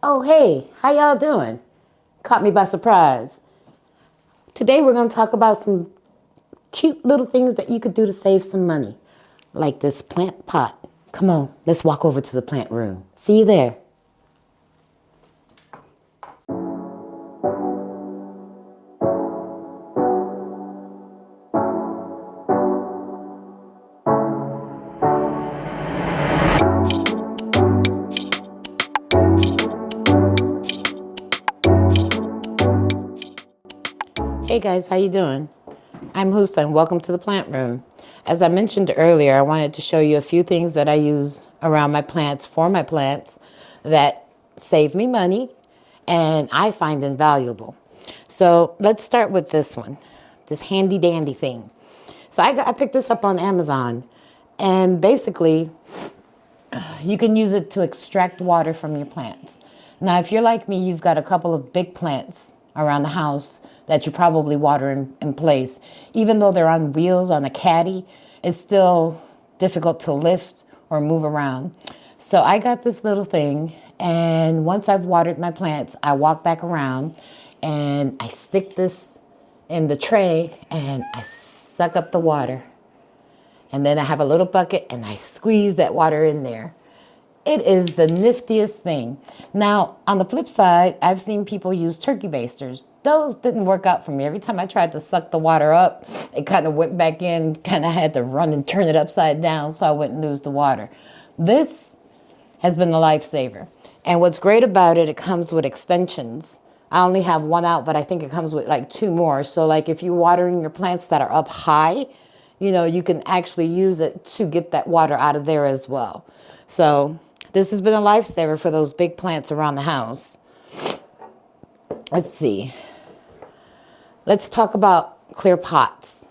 Oh, hey, how y'all doing? Caught me by surprise. Today we're going to talk about some cute little things that you could do to save some money, like this plant pot. Come on, let's walk over to the plant room. See you there. Hey guys, how you doing? I'm Husta and welcome to the plant room. As I mentioned earlier, I wanted to show you a few things that I use around my plants for my plants that save me money and I find invaluable. So let's start with this one, this handy dandy thing. So I picked this up on Amazon, and basically you can use it to extract water from your plants. Now, if you're like me, you've got a couple of big plants around the house that you probably water in place. Even though they're on wheels on a caddy, it's still difficult to lift or move around. So I got this little thing, and once I've watered my plants, I walk back around and I stick this in the tray and I suck up the water. And then I have a little bucket and I squeeze that water in there. It is the niftiest thing. Now, on the flip side, I've seen people use turkey basters. Those didn't work out for me. Every time I tried to suck the water up, it kind of went back in, kind of had to run and turn it upside down so I wouldn't lose the water. This has been a lifesaver. And what's great about it, it comes with extensions. I only have one out, but I think it comes with like two more. So like if you're watering your plants that are up high, you can actually use it to get that water out of there as well. So this has been a lifesaver for those big plants around the house. Let's see. Let's talk about clear pots.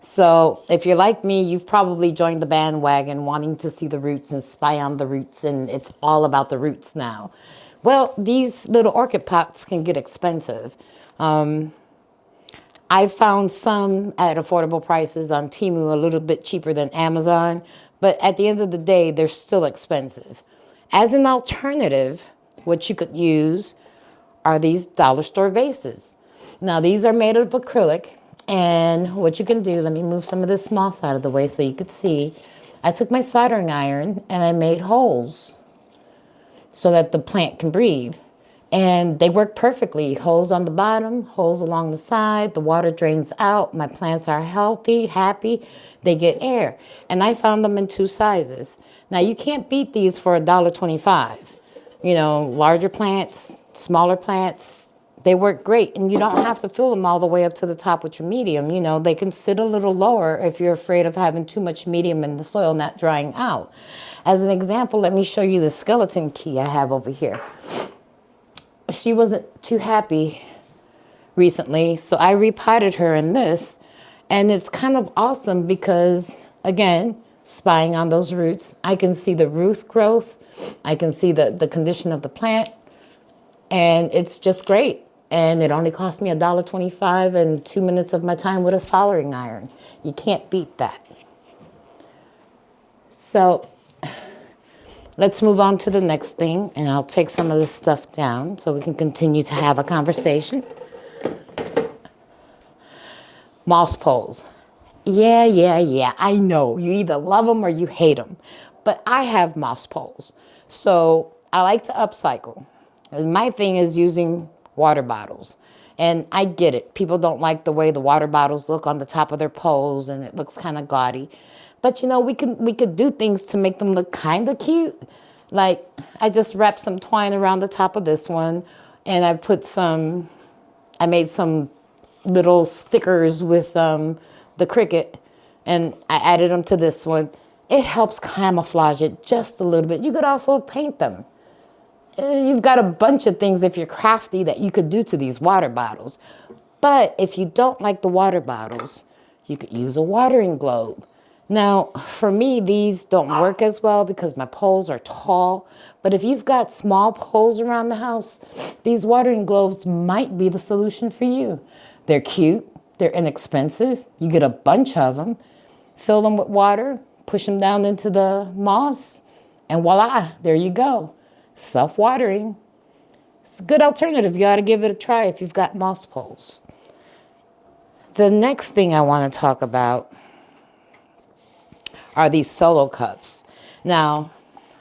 So if you're like me, you've probably joined the bandwagon wanting to see the roots and spy on the roots, and it's all about the roots now. Well, these little orchid pots can get expensive. I found some at affordable prices on Temu, a little bit cheaper than Amazon, but at the end of the day, they're still expensive. As an alternative, what you could use are these dollar store vases. Now, these are made of acrylic, and what you can do, let me move some of this moss out of the way so you could see. I took my soldering iron and I made holes so that the plant can breathe. And they work perfectly. Holes on the bottom, holes along the side, the water drains out, my plants are healthy, happy, they get air. And I found them in two sizes. Now you can't beat these for $1.25. Larger plants, smaller plants, they work great. And you don't have to fill them all the way up to the top with your medium. They can sit a little lower if you're afraid of having too much medium in the soil not drying out. As an example, let me show you the skeleton key I have over here. She wasn't too happy recently, so I repotted her in this, and it's kind of awesome because, again, spying on those roots, I can see the root growth, I can see the condition of the plant, and it's just great. And it only cost me $1.25 and 2 minutes of my time with a soldering iron. You can't beat that. So let's move on to the next thing, and I'll take some of this stuff down so we can continue to have a conversation. Moss poles. Yeah, I know. You either love them or you hate them. But I have moss poles. So I like to upcycle. My thing is using water bottles. And I get it. People don't like the way the water bottles look on the top of their poles, and it looks kind of gaudy. But we could do things to make them look kind of cute. Like I just wrapped some twine around the top of this one, and I made some little stickers with the cricket, and I added them to this one. It helps camouflage it just a little bit. You could also paint them. You've got a bunch of things, if you're crafty, that you could do to these water bottles. But if you don't like the water bottles, you could use a watering globe. Now, for me, these don't work as well because my poles are tall. But if you've got small poles around the house, these watering globes might be the solution for you. They're cute. They're inexpensive. You get a bunch of them. Fill them with water. Push them down into the moss. And voila, there you go. Self-watering. It's a good alternative. You ought to give it a try if you've got moss poles. The next thing I want to talk about are these solo cups. Now,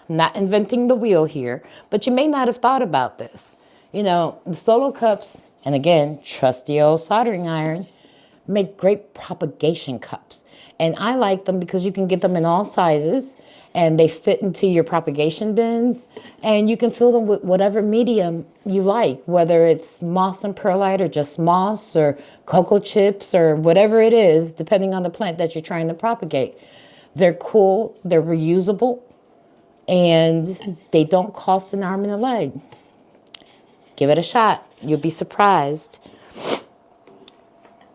I'm not inventing the wheel here, but you may not have thought about this. You know, the solo cups, and again, trusty old soldering iron, make great propagation cups. And I like them because you can get them in all sizes and they fit into your propagation bins, and you can fill them with whatever medium you like, whether it's moss and perlite or just moss or cocoa chips or whatever it is, depending on the plant that you're trying to propagate. They're cool, they're reusable, and they don't cost an arm and a leg. Give it a shot. You'll be surprised.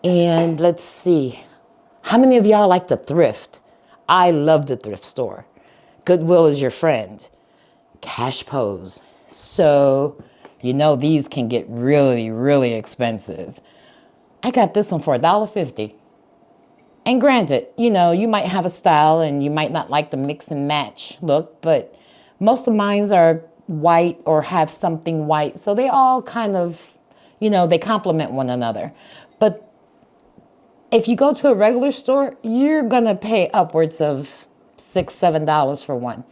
And let's see. How many of y'all like to thrift? I love the thrift store. Goodwill is your friend. Cash pose. So, you know these can get really, really expensive. I got this one for $1.50. And granted, you know, you might have a style and you might not like the mix and match look, but most of mine are white or have something white. So they all kind of, you know, they complement one another. But if you go to a regular store, you're going to pay upwards of $6, $7 for one.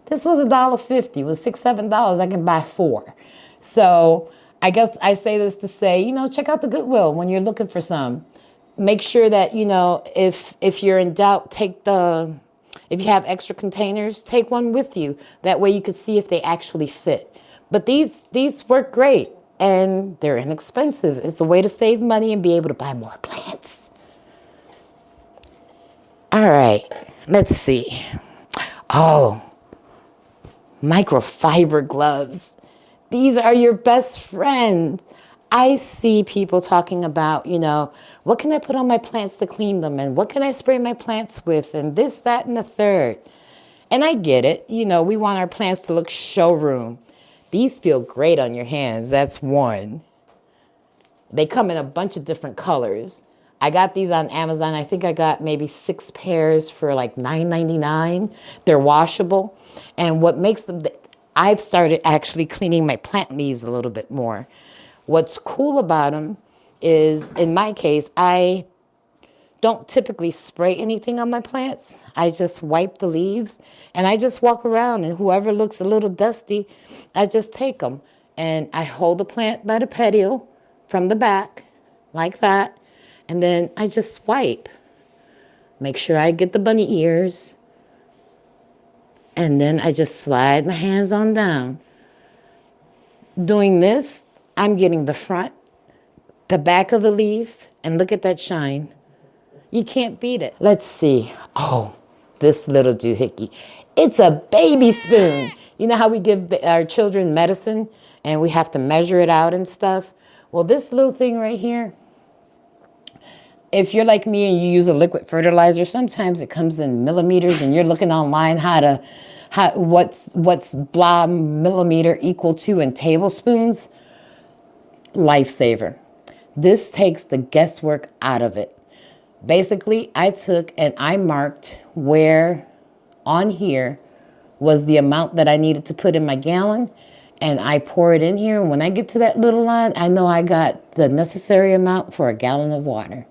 This was $1.50. With $6, $7, I can buy 4. So I guess I say this to say, you know, check out the Goodwill when you're looking for some. Make sure that, you know, if you're in doubt, if you have extra containers, take one with you. That way you can see if they actually fit. But these work great and they're inexpensive. It's a way to save money and be able to buy more plants. All right, let's see. Oh, microfiber gloves. These are your best friend. I see people talking about, you know, what can I put on my plants to clean them? And what can I spray my plants with? And this, that, and the third. And I get it. You know, we want our plants to look showroom. These feel great on your hands. That's one. They come in a bunch of different colors. I got these on Amazon. I think I got maybe 6 pairs for like $9.99. They're washable. And what makes them, I've started actually cleaning my plant leaves a little bit more. What's cool about them is, in my case, I don't typically spray anything on my plants. I just wipe the leaves and I just walk around, and whoever looks a little dusty, I just take them. And I hold the plant by the petiole from the back like that. And then I just wipe. Make sure I get the bunny ears. And then I just slide my hands on down. Doing this, I'm getting the front, the back of the leaf, and look at that shine. You can't beat it. Let's see. Oh, this little doohickey. It's a baby spoon. You know how we give our children medicine and we have to measure it out and stuff? Well, this little thing right here, if you're like me and you use a liquid fertilizer, sometimes it comes in millimeters and you're looking online what's blah millimeter equal to in tablespoons. Lifesaver. This takes the guesswork out of it. Basically, I took and I marked where on here was the amount that I needed to put in my gallon, and I pour it in here. And when I get to that little line, I know I got the necessary amount for a gallon of water.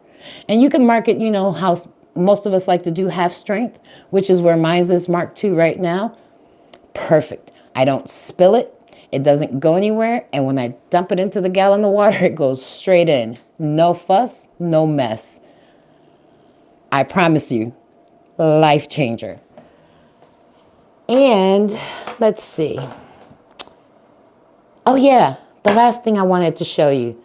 And you can mark it, you know, how most of us like to do half strength, which is where mine is marked to right now. Perfect. I don't spill it. It doesn't go anywhere. And when I dump it into the gallon of water, it goes straight in. No fuss, no mess. I promise you, life changer. And let's see. Oh yeah, the last thing I wanted to show you.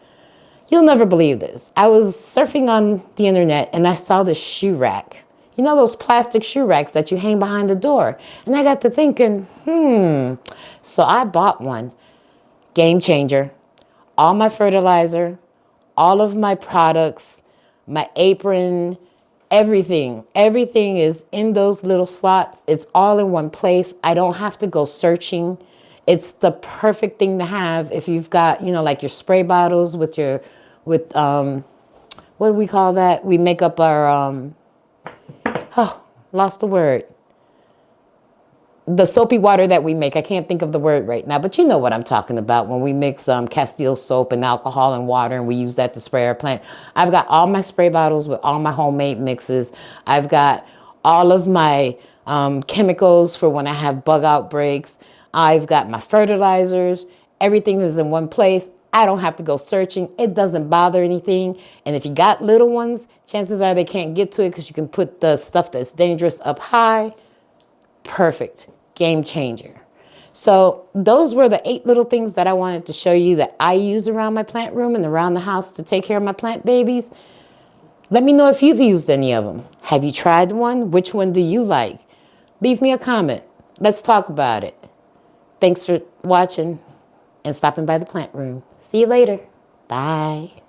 You'll never believe this. I was surfing on the internet and I saw this shoe rack. You know those plastic shoe racks that you hang behind the door? And I got to thinking, So I bought one. Game changer. All my fertilizer, all of my products, my apron, everything is in those little slots. It's all in one place. I don't have to go searching. It's the perfect thing to have if you've got, you know, like your spray bottles with what do we call that? We make up our, lost the word. the soapy water that we make. I can't think of the word right now, but you know what I'm talking about when we mix Castile soap and alcohol and water and we use that to spray our plant. I've got all my spray bottles with all my homemade mixes. I've got all of my chemicals for when I have bug outbreaks. I've got my fertilizers. Everything is in one place. I don't have to go searching. It doesn't bother anything. And if you got little ones, chances are they can't get to it because you can put the stuff that's dangerous up high. Perfect. Game changer. So those were the 8 little things that I wanted to show you that I use around my plant room and around the house to take care of my plant babies. Let me know if you've used any of them. Have you tried one? Which one do you like? Leave me a comment. Let's talk about it. Thanks for watching and stopping by the plant room. See you later. Bye.